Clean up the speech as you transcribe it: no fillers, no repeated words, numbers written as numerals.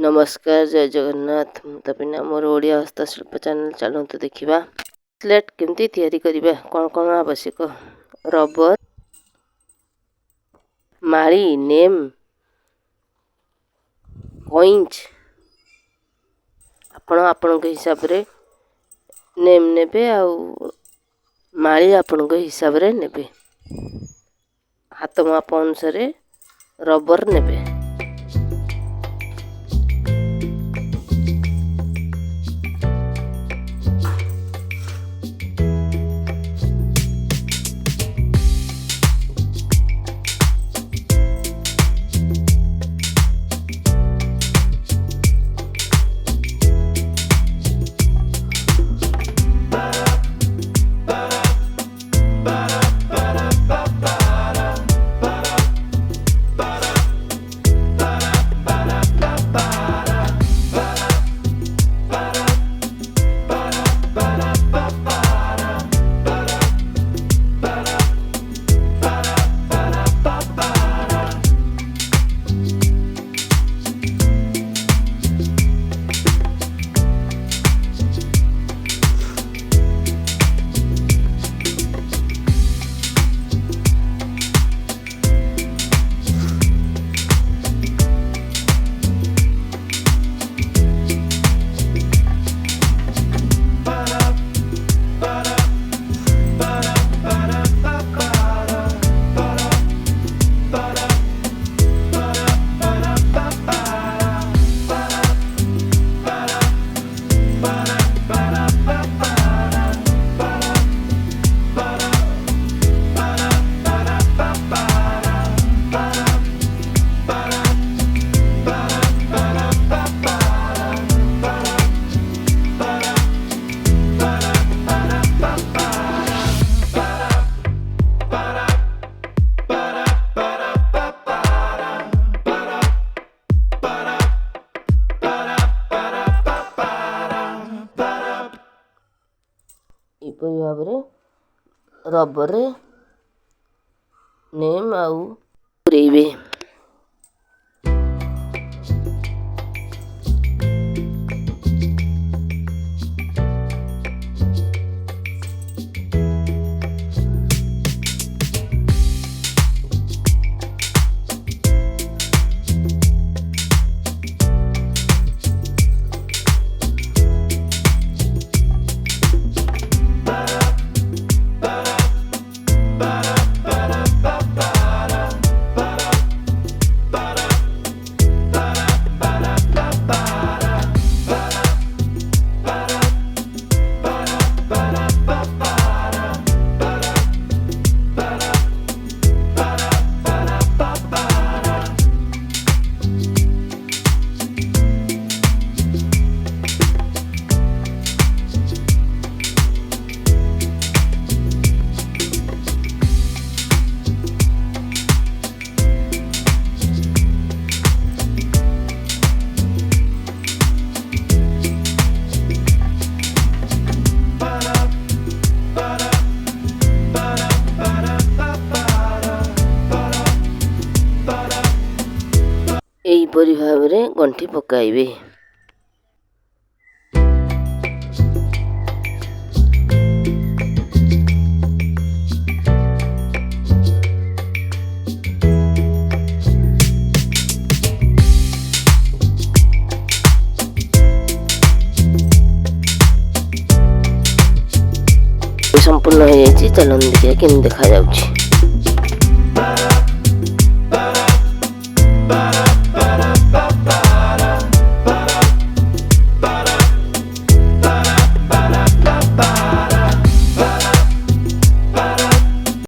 नमस्कार जय जगन्नाथ मुतापिना मोर ओडिया हस्तशिल्प चैनल चलते देखा ब्रेसलेट केमती तैयारी करिबा कौन कौन आवश्यक रबर माली नेम कॉइंच आपण के हिसाब रे नेम नेबे आउ माली आपण के हिसाब रे नेबे हाथ माप अनुसार रबर नेबे। ଏପରି ଭାବରେ ରବରରେ ନେମ୍ ଆଉ ପୂରେଇବେ। ଏହିପରି ଭାବରେ ଗଣ୍ଠି ପକାଇବେ। संपूर्ण हो जाए चलन देखिए केमी देखा जाउछि।